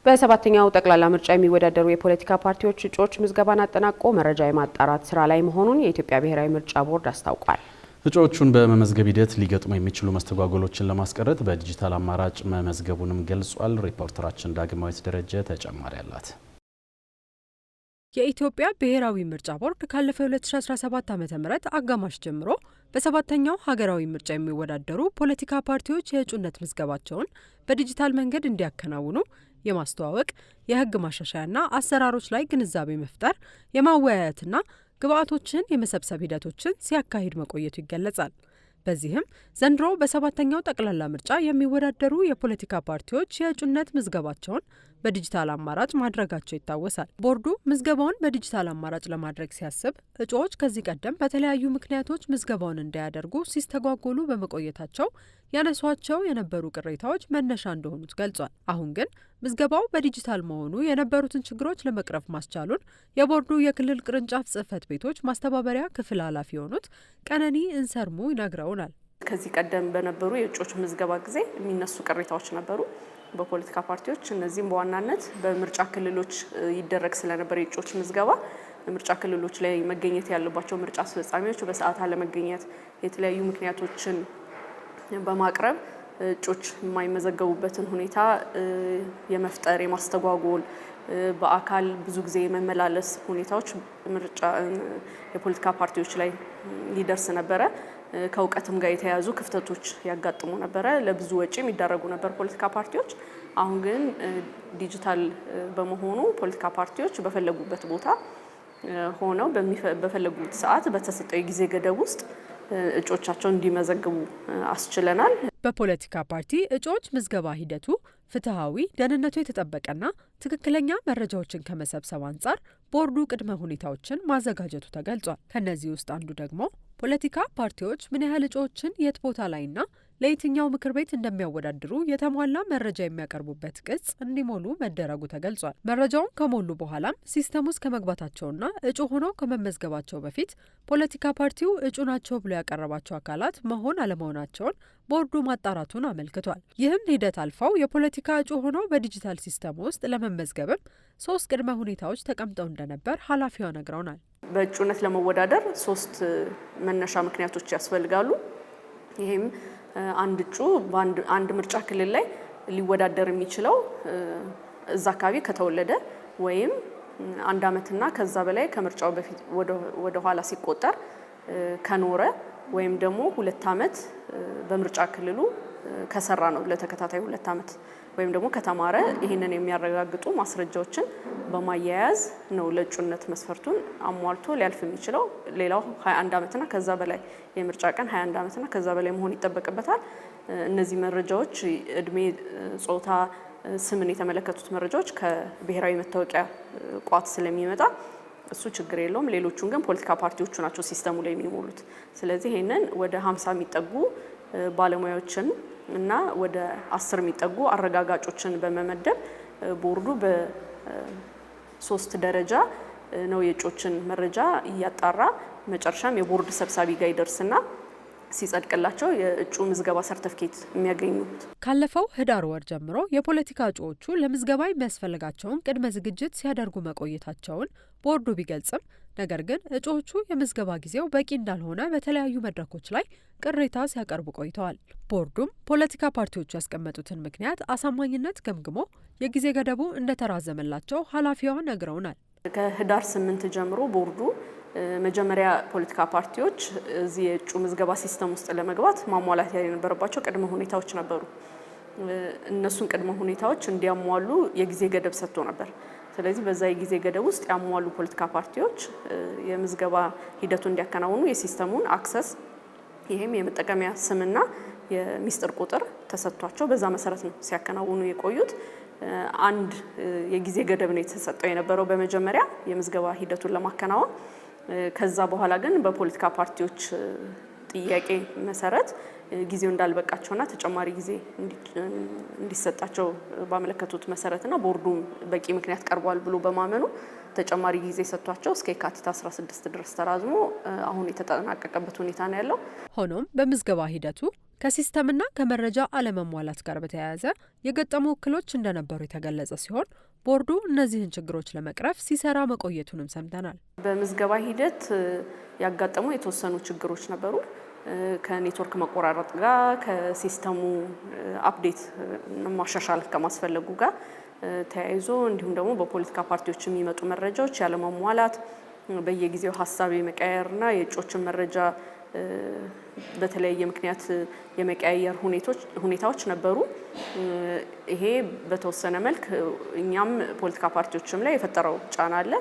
በሰባተኛው ጠቅላላ ምርጫ የሚወዳደሩ የፖለቲካ ፓርቲዎች እጩዎች ምዝገባን አጠናቆ መረጃ የማጣራት ስራ ላይ መሆኑን የኢትዮጵያ ብሔራዊ ምርጫ ቦርድ አስታውቋል። እጩዎቹን በመመዝገብ ሂደት ሊገጥሙ የሚችሉ መስተጓጎሎችን ለማስቀረት በዲጂታል አማራጭ መመዝገቡንም ገልጿል። ሪፖርተራችን ዳግማዊት ደረጀ ተጨማሪ አላት። የኢትዮጵያ ብሔራዊ ምርጫ ቦርድ ካለፈው 2017 ዓ.ም አጋማሽ ጀምሮ በሰባተኛው ሀገራዊ ምርጫ የሚወዳደሩ ፖለቲካ ፓርቲዎች የእጩነት ምዝገባቸውን በዲጂታል መንገድ እንዲያከናውኑ የማስተዋወቅ የህግ ማሻሻያና አሰራሮች ላይ ግንዛቤ መፍጠር የማወያየትና ግብአቶችን የመሰብሰብ ሂደቶችን ሲያካሂድ መቆየቱ ይገለጻል። በዚህም ዘንድሮ በሰባተኛው ጠቅላላ ምርጫ የሚወዳደሩ የፖለቲካ ፓርቲዎች የእጩነት ምዝገባቸውን በዲጂታል አማራጭ ማድረጋቸው ይታወሳል። ቦርዱ ምዝገባውን በዲጂታል አማራጭ ለማድረግ ሲያስብ እጩዎች ከዚህ ቀደም በተለያዩ ምክንያቶች ምዝገባውን እንዳያደርጉ ሲስተጓጎሉ በመቆየታቸው ያነሷቸው የነበሩ ቅሬታዎች መነሻ እንደሆኑት ገልጿል። አሁን ግን ምዝገባው በዲጂታል መሆኑ የነበሩትን ችግሮች ለመቅረፍ ማስቻሉን የቦርዱ የክልል ቅርንጫፍ ጽህፈት ቤቶች ማስተባበሪያ ክፍል ኃላፊ የሆኑት ቀነኒ እንሰርሙ ይነግረውናል። ከዚህ ቀደም በነበሩ የእጩዎች ምዝገባ ጊዜ የሚነሱ ቅሬታዎች ነበሩ በፖለቲካ ፓርቲዎች። እነዚህም በዋናነት በምርጫ ክልሎች ይደረግ ስለነበር የእጩዎች ምዝገባ ምርጫ ክልሎች ላይ መገኘት ያለባቸው ምርጫ አስፈጻሚዎች በሰዓት አለመገኘት፣ የተለያዩ ምክንያቶችን በማቅረብ እጩዎች የማይመዘገቡበትን ሁኔታ የመፍጠር የማስተጓጎል በአካል ብዙ ጊዜ የመመላለስ ሁኔታዎች ምርጫ የፖለቲካ ፓርቲዎች ላይ ይደርስ ነበረ። ከእውቀትም ጋር የተያያዙ ክፍተቶች ያጋጥሙ ነበረ። ለብዙ ወጪ የሚዳረጉ ነበር ፖለቲካ ፓርቲዎች። አሁን ግን ዲጂታል በመሆኑ ፖለቲካ ፓርቲዎች በፈለጉበት ቦታ ሆነው በፈለጉት ሰዓት በተሰጠው የጊዜ ገደብ ውስጥ እጩዎቻቸውን እንዲመዘግቡ አስችለናል። በፖለቲካ ፓርቲ እጩዎች ምዝገባ ሂደቱ ፍትሐዊ፣ ደህንነቱ የተጠበቀና ትክክለኛ መረጃዎችን ከመሰብሰብ አንጻር ቦርዱ ቅድመ ሁኔታዎችን ማዘጋጀቱ ተገልጿል። ከነዚህ ውስጥ አንዱ ደግሞ ፖለቲካ ፓርቲዎች ምን ያህል እጩዎችን የት ቦታ ላይና ለየትኛው ምክር ቤት እንደሚያወዳድሩ የተሟላ መረጃ የሚያቀርቡበት ቅጽ እንዲሞሉ መደረጉ ተገልጿል። መረጃውን ከሞሉ በኋላም ሲስተም ውስጥ ከመግባታቸውና እጩ ሆነው ከመመዝገባቸው በፊት ፖለቲካ ፓርቲው እጩ ናቸው ብሎ ያቀረባቸው አካላት መሆን አለመሆናቸውን ቦርዱ ማጣራቱን አመልክቷል። ይህም ሂደት አልፈው የፖለቲካ እጩ ሆነው በዲጂታል ሲስተም ውስጥ ለመመዝገብም 3 ቅድመ ሁኔታዎች ተቀምጠው እንደነበር ኃላፊዋ ነግረውናል። በእጩነት ለመወዳደር 3 መነሻ ምክንያቶች ያስፈልጋሉ። ይህም አንድ እጩ በአንድ ምርጫ ክልል ላይ ሊወዳደር የሚችለው እዛ አካባቢ ከተወለደ ወይም 1 ዓመትና ከዛ በላይ ከምርጫው በፊት ወደ ኋላ ሲቆጠር ከኖረ ወይም ደግሞ 2 ዓመት በምርጫ ክልሉ ከሰራ ነው ለተከታታይ 2 ዓመት ወይም ደግሞ ከተማረ ይህንን የሚያረጋግጡ ማስረጃዎችን በማያያዝ ነው ለእጩነት መስፈርቱን አሟልቶ ሊያልፍ የሚችለው። ሌላው 21 ዓመትና ከዛ በላይ የምርጫ ቀን 21 ዓመትና ከዛ በላይ መሆን ይጠበቅበታል። እነዚህ መረጃዎች እድሜ፣ ጾታ፣ ስምን የተመለከቱት መረጃዎች ከብሔራዊ መታወቂያ ቋት ስለሚመጣ እሱ ችግር የለውም። ሌሎቹን ግን ፖለቲካ ፓርቲዎቹ ናቸው ሲስተሙ ላይ የሚሞሉት። ስለዚህ ይሄንን ወደ 50 የሚጠጉ ባለሙያዎችን እና ወደ 10 የሚጠጉ አረጋጋጮችን በመመደብ ቦርዱ በ3 ደረጃ ነው የእጩዎችን መረጃ እያጣራ መጨረሻም የቦርድ ሰብሳቢ ጋር ይደርስና ሲጸድቅላቸው የእጩ ምዝገባ ሰርቲፊኬት የሚያገኙት። ካለፈው ህዳር ወር ጀምሮ የፖለቲካ እጩዎቹ ለምዝገባ የሚያስፈልጋቸውን ቅድመ ዝግጅት ሲያደርጉ መቆየታቸውን ቦርዱ ቢገልጽም ነገር ግን እጩዎቹ የምዝገባ ጊዜው በቂ እንዳልሆነ በተለያዩ መድረኮች ላይ ቅሬታ ሲያቀርቡ ቆይተዋል። ቦርዱም ፖለቲካ ፓርቲዎቹ ያስቀመጡትን ምክንያት አሳማኝነት ገምግሞ የጊዜ ገደቡ እንደተራዘመላቸው ኃላፊዋ ነግረውናል። ከህዳር 8 ጀምሮ ቦርዱ መጀመሪያ ፖለቲካ ፓርቲዎች እዚህ የእጩ ምዝገባ ሲስተም ውስጥ ለመግባት ማሟላት የነበረባቸው ቅድመ ሁኔታዎች ነበሩ። እነሱን ቅድመ ሁኔታዎች እንዲያሟሉ የጊዜ ገደብ ሰጥቶ ነበር። ስለዚህ በዛ የጊዜ ገደብ ውስጥ ያሟሉ ፖለቲካ ፓርቲዎች የምዝገባ ሂደቱን እንዲያከናውኑ የሲስተሙን አክሰስ ይሄም የመጠቀሚያ ስምና የሚስጥር ቁጥር ተሰጥቷቸው በዛ መሰረት ነው ሲያከናውኑ የቆዩት። አንድ የጊዜ ገደብ ነው የተሰጠው የነበረው በመጀመሪያ የምዝገባ ሂደቱን ለማከናወን። ከዛ በኋላ ግን በፖለቲካ ፓርቲዎች ጥያቄ መሰረት ጊዜው እንዳልበቃቸውና ተጨማሪ ጊዜ እንዲሰጣቸው ባመለከቱት መሰረትና ቦርዱም በቂ ምክንያት ቀርቧል ብሎ በማመኑ ተጨማሪ ጊዜ ሰጥቷቸው እስከ የካቲት 16 ድረስ ተራዝሞ አሁን የተጠናቀቀበት ሁኔታ ነው ያለው። ሆኖም በምዝገባ ሂደቱ ከሲስተምና ከመረጃ አለመሟላት ጋር በተያያዘ የገጠሙ እክሎች እንደነበሩ የተገለጸ ሲሆን ቦርዱ እነዚህን ችግሮች ለመቅረፍ ሲሰራ መቆየቱንም ሰምተናል። በምዝገባ ሂደት ያጋጠሙ የተወሰኑ ችግሮች ነበሩ። ከኔትወርክ መቆራረጥ ጋር፣ ከሲስተሙ አፕዴት ማሻሻል ከማስፈለጉ ጋር ተያይዞ እንዲሁም ደግሞ በፖለቲካ ፓርቲዎች የሚመጡ መረጃዎች ያለመሟላት፣ በየጊዜው ሀሳብ የመቀያየርና የእጩዎችን መረጃ በተለያየ ምክንያት የመቀያየር ሁኔታዎች ነበሩ። ይሄ በተወሰነ መልክ እኛም ፖለቲካ ፓርቲዎችም ላይ የፈጠረው ጫና አለ።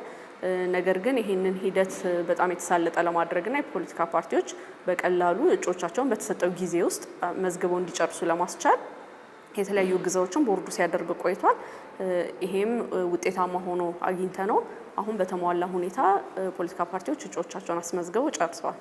ነገር ግን ይህንን ሂደት በጣም የተሳለጠ ለማድረግና የፖለቲካ ፓርቲዎች በቀላሉ እጩዎቻቸውን በተሰጠው ጊዜ ውስጥ መዝግበው እንዲጨርሱ ለማስቻል የተለያዩ እገዛዎችን ቦርዱ ሲያደርግ ቆይቷል። ይሄም ውጤታማ ሆኖ አግኝተ ነው አሁን በተሟላ ሁኔታ ፖለቲካ ፓርቲዎች እጩዎቻቸውን አስመዝግበው ጨርሰዋል።